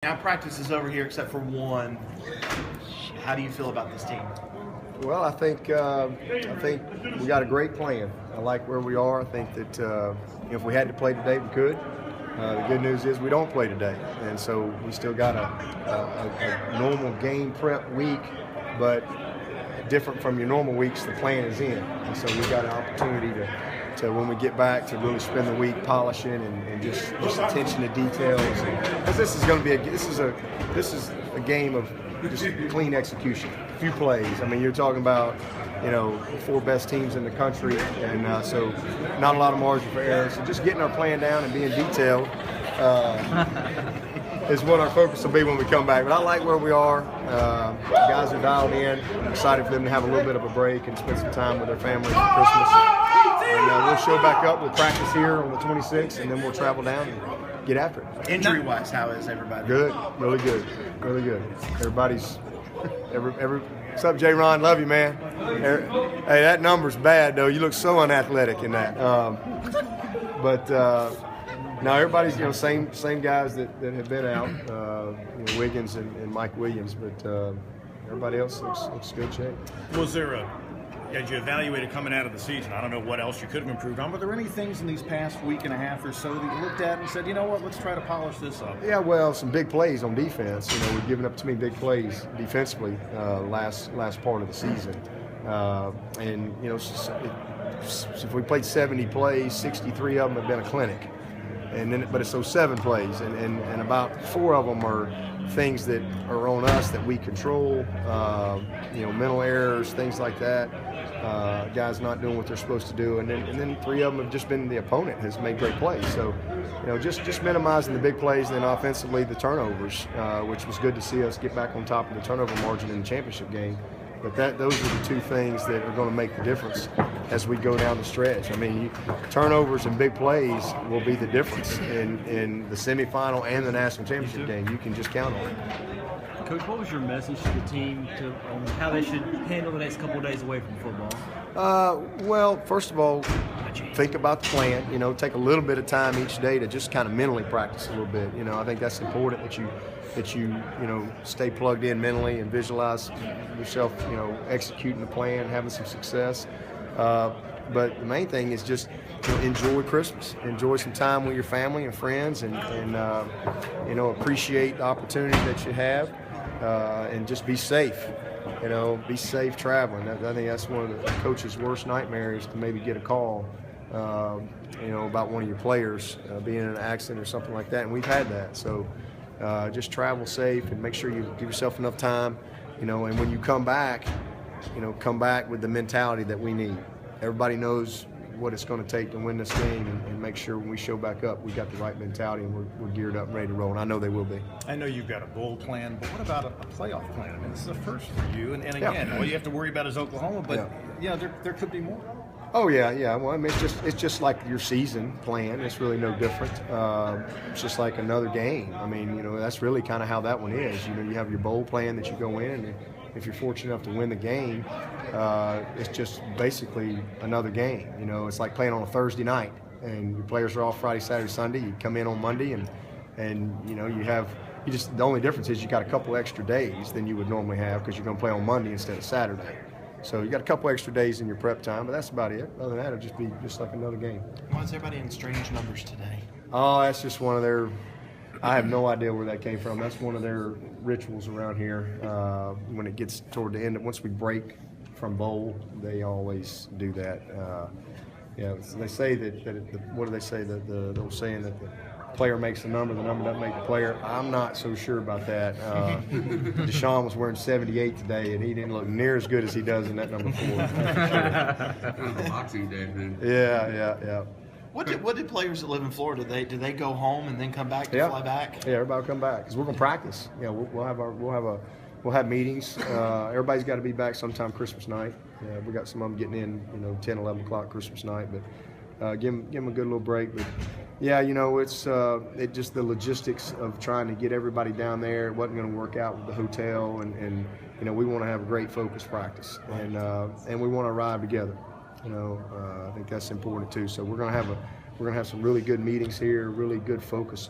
Now practice is over here except for one. How do you feel about this team? Well, I think we got a great plan. I like where we are. I think that if we had to play today, we could. The good news is we don't play today, and so we still got a normal game prep week, but different from your normal weeks. The plan is in, and so we've got an opportunity to when we get back to really spend the week polishing and just attention to details. Because this is going to be this is a game of just clean execution. A few plays. I mean, you're talking about the four best teams in the country, and so not a lot of margin for error. So just getting our plan down and being detailed is what our focus will be when we come back. But I like where we are. Guys are dialed in. I'm excited for them to have a little bit of a break and spend some time with their families for Christmas. And we'll show back up. We'll practice here on the 26th, and then we'll travel down and get after it. Injury-wise, how is everybody? Good, really good, really good. Everybody's what's up, J. Ron? Love you, man. Hey, that number's bad though. You look so unathletic in that. No, everybody's same guys that have been out. Wiggins and Mike Williams, but everybody else looks good shape. Was there as you evaluated coming out of the season, I don't know what else you could have improved on, but there any things in these past week and a half or so that you looked at and said, you know what, let's try to polish this up? Yeah, well, some big plays on defense. We've given up too many big plays defensively last part of the season. If we played 70 plays, 63 of them have been a clinic. But it's those 7 plays, and about 4 of them are things that are on us that we control, mental errors, things like that, guys not doing what they're supposed to do, and then 3 of them have just been the opponent has made great plays. So, just minimizing the big plays, and then offensively the turnovers, which was good to see us get back on top of the turnover margin in the championship game. But those are the 2 things that are going to make the difference as we go down the stretch. I mean, turnovers and big plays will be the difference in the semifinal and the national championship game. You can just count on it. Coach, what was your message to the team on how they should handle the next couple of days away from football? Well, first of all, think about the plan. Take a little bit of time each day to just kind of mentally practice a little bit. I think that's important that you stay plugged in mentally and visualize yourself, executing the plan, having some success. But the main thing is just enjoy Christmas, enjoy some time with your family and friends, and appreciate the opportunity that you have, and just be safe. Be safe traveling. I think that's one of the coach's worst nightmares, to maybe get a call, about one of your players being in an accident or something like that. And we've had that. So just travel safe and make sure you give yourself enough time, and when you come back with the mentality that we need. Everybody knows what it's going to take to win this game, and make sure when we show back up, we got the right mentality and we're geared up and ready to roll, and I know they will be. I know you've got a bowl plan, but what about a playoff plan? I mean, this is a first for you, and again, all you have to worry about is Oklahoma, but there could be more. Oh yeah. Well, I mean, it's just like your season plan. It's really no different. It's just like another game. I mean, that's really kind of how that one is. You have your bowl plan that you go in, and if you're fortunate enough to win the game, it's just basically another game. It's like playing on a Thursday night, and your players are off Friday, Saturday, Sunday. You come in on Monday, and the only difference is you got a couple extra days than you would normally have, because you're going to play on Monday instead of Saturday. So you got a couple extra days in your prep time, but that's about it. Other than that, it'll just be just like another game. Why is everybody in strange numbers today? Oh, that's just one of their. I have no idea where that came from. That's one of their rituals around here. When it gets toward the end, once we break from bowl, they always do that. They say what do they say? The old saying that the player makes the number doesn't make the player. I'm not so sure about that. Deshaun was wearing 78 today, and he didn't look near as good as he does in that number 4. Boxing day, man. Yeah. What did players that live in Florida, do they go home and then come back to fly back? Yeah, everybody will come back because we're gonna practice. We'll have meetings. Everybody's got to be back sometime Christmas night. We got some of them getting in, 10, 11 o'clock Christmas night, but give them a good little break. But yeah, it's just the logistics of trying to get everybody down there. It wasn't going to work out with the hotel, and we want to have a great focused practice, and we want to arrive together. I think that's important too. So we're gonna have some really good meetings here, really good focus,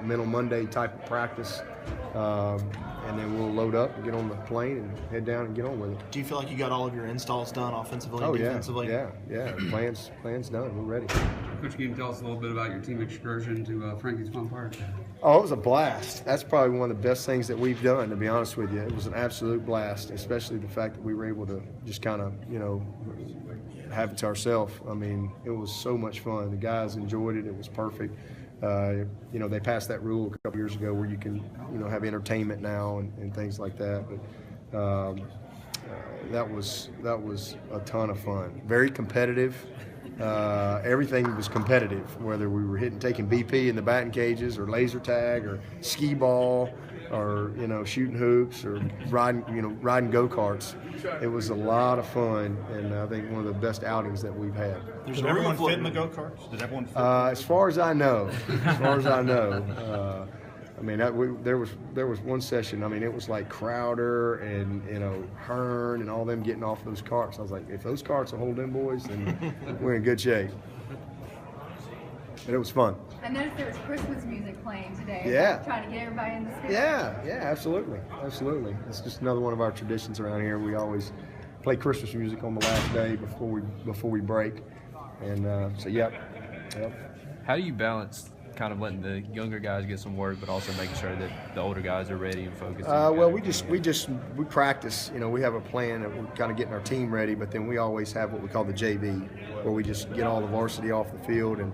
mental Monday type of practice, and then we'll load up and get on the plane and head down and get on with it. Do you feel like you got all of your installs done offensively Oh and yeah, defensively? yeah. Plans done. We're ready. Coach, can you tell us a little bit about your team excursion to Frankie's Fun Park? Oh, it was a blast. That's probably one of the best things that we've done, to be honest with you. It was an absolute blast, especially the fact that we were able to just kind of, have it to ourselves. I mean, it was so much fun. The guys enjoyed it. It was perfect. They passed that rule a couple years ago where you can, have entertainment now and things like that. But that was a ton of fun. Very competitive. Everything was competitive, whether we were taking BP in the batting cages or laser tag or skee ball or shooting hoops or riding go-karts. It was a lot of fun, and I think one of the best outings that we've had. Did everyone fit in the go-karts? Did everyone fit? As far as I know, there was one session. I mean, it was like Crowder and Hearn and all them getting off those carts. I was like, if those carts will hold them boys, then we're in good shape. But it was fun. I noticed there was Christmas music playing today. Yeah. Trying to get everybody in the spirit. Yeah, absolutely. It's just another one of our traditions around here. We always play Christmas music on the last day before we break, and so yep. How do you balance kind of letting the younger guys get some work, but also making sure that the older guys are ready and focused? Well, we practice. We have a plan that we're kind of getting our team ready, but then we always have what we call the JV, where we just get all the varsity off the field, and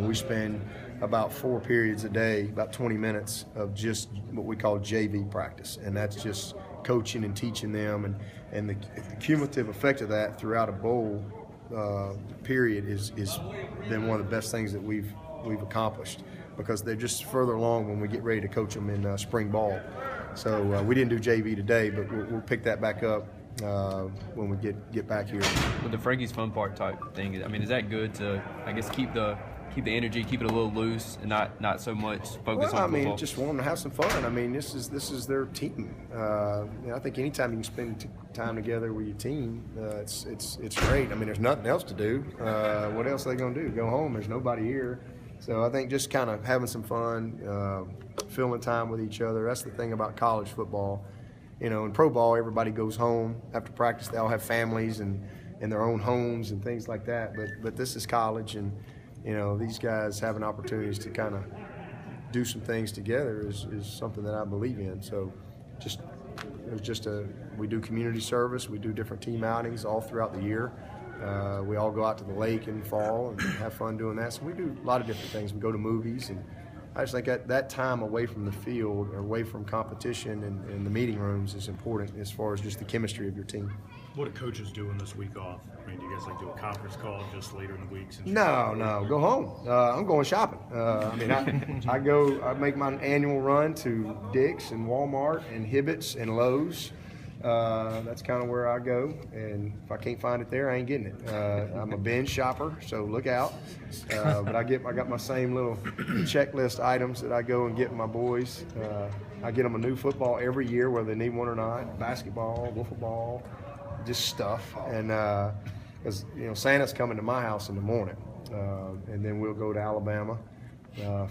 we spend about 4 periods a day, about 20 minutes of just what we call JV practice, and that's just coaching and teaching them, and the cumulative effect of that throughout a bowl period is been one of the best things that we've accomplished, because they're just further along when we get ready to coach them in spring ball. So we didn't do JV today, but we'll pick that back up when we get back here. With the Frankie's Fun Park type thing, I mean, is that good to, I guess, keep the energy, keep it a little loose, and not so much focus on football? Just want them to have some fun. I mean, this is their team. I think anytime you can spend time together with your team, it's great. I mean, there's nothing else to do. What else are they going to do? Go home? There's nobody here. So I think just kind of having some fun, filling time with each other. That's the thing about college football. In pro ball, everybody goes home after practice. They all have families and their own homes and things like that. But this is college, and these guys having opportunities to kind of do some things together is something that I believe in. So we do community service, we do different team outings all throughout the year. We all go out to the lake in the fall and have fun doing that. So we do a lot of different things. We go to movies, and I just think that time away from the field or away from competition and the meeting rooms is important as far as just the chemistry of your team. What are coaches doing this week off? I mean, do you guys do a conference call just later in the week? No, go home. I'm going shopping. I make my annual run to Dick's and Walmart and Hibbett's and Lowe's. That's kind of where I go, and if I can't find it there, I ain't getting it. I'm a binge shopper, so look out. But I got my same little checklist items that I go and get my boys. I get them a new football every year, whether they need one or not. Basketball, wiffle ball, just stuff. And because Santa's coming to my house in the morning, and then we'll go to Alabama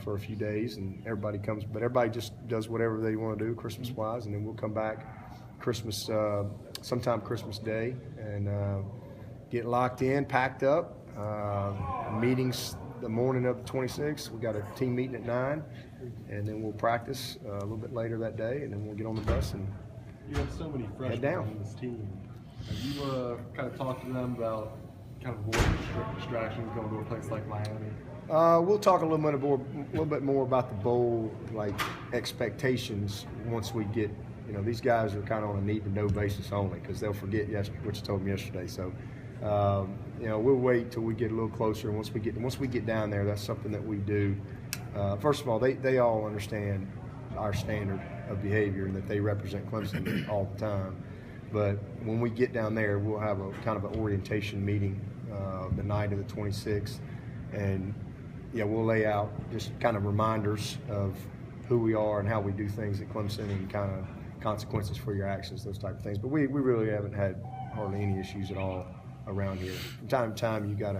for a few days, and everybody comes. But everybody just does whatever they want to do Christmas-wise, and then we'll come back sometime Christmas Day, and get locked in, packed up. Meetings the morning of the 26th. We got a team meeting at 9, and then we'll practice a little bit later that day, and then we'll get on the bus and you have so many freshmen down. on this team. Have you kind of talked to them about kind of avoiding distractions going to a place like Miami? We'll talk a little bit more about the bowl expectations once we get. These guys are kind of on a need-to-know basis only, because they'll forget what you told them yesterday. So, we'll wait till we get a little closer. And once we get down there, that's something that we do. First of all, they all understand our standard of behavior and that they represent Clemson all the time. But when we get down there, we'll have a kind of an orientation meeting the night of the 26th, and we'll lay out just kind of reminders of who we are and how we do things at Clemson, and kind of consequences for your actions, those type of things. But we really haven't had hardly any issues at all around here. From time to time, you got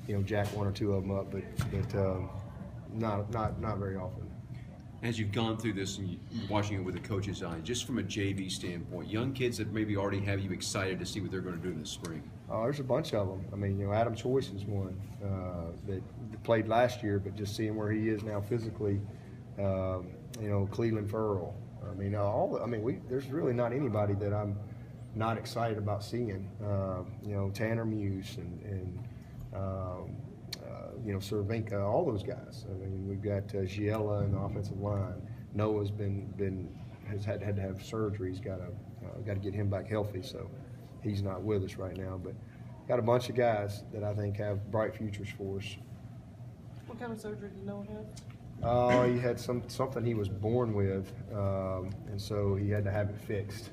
to, jack one or two of them up, but not very often. as you've gone through this and you're watching it with the coach's eye, just from a JV standpoint, young kids that maybe already have you excited to see what they're going to do in the spring? Oh, there's a bunch of them. I mean, Adam Choice is one that played last year, but just seeing where he is now physically, Cleveland Furl. I mean, there's really not anybody that I'm not excited about seeing. Tanner Muse and Cervinka, all those guys. I mean, we've got Giella in the offensive line. Noah's has had to have surgery. He's got to get him back healthy, so he's not with us right now. But got a bunch of guys that I think have bright futures for us. What kind of surgery did Noah have? He had something he was born with, and so he had to have it fixed.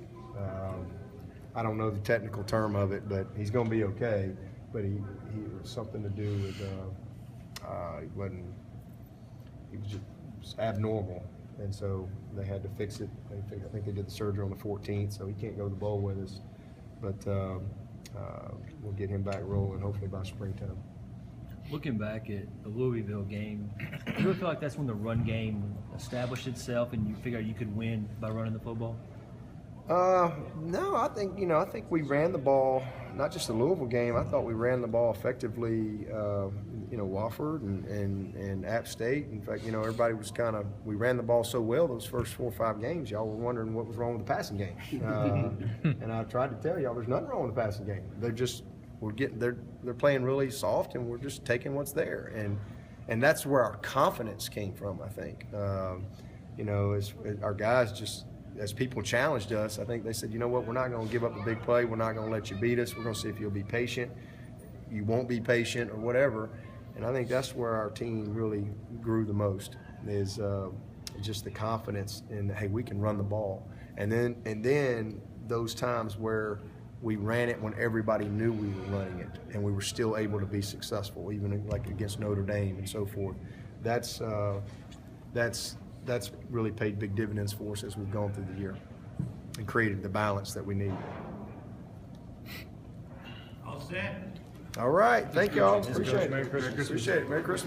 I don't know the technical term of it, but he's going to be okay. But he was something to do with he was just abnormal, and so they had to fix it. I think they did the surgery on the 14th, so he can't go to the bowl with us. But we'll get him back rolling hopefully by springtime. Looking back at the Louisville game, do you really feel like that's when the run game established itself and you figure you could win by running the football? No, I think we ran the ball, not just the Louisville game. I thought we ran the ball effectively, Wofford and App State. In fact, everybody was we ran the ball so well those first 4 or 5 games, y'all were wondering what was wrong with the passing game. And I tried to tell y'all there's nothing wrong with the passing game. They're playing really soft, and we're just taking what's there. And that's where our confidence came from, I think. As our guys just, as people challenged us, I think they said, you know what, we're not going to give up a big play. We're not going to let you beat us. We're going to see if you'll be patient. You won't be patient or whatever. And I think that's where our team really grew the most, is just the confidence in, hey, we can run the ball. And then those times where we ran it when everybody knew we were running it, and we were still able to be successful, even like against Notre Dame and so forth. That's really paid big dividends for us as we've gone through the year and created the balance that we need. All set. All right. Thank y'all. Appreciate Appreciate it. it. Merry Christmas. Appreciate it. Merry Christmas.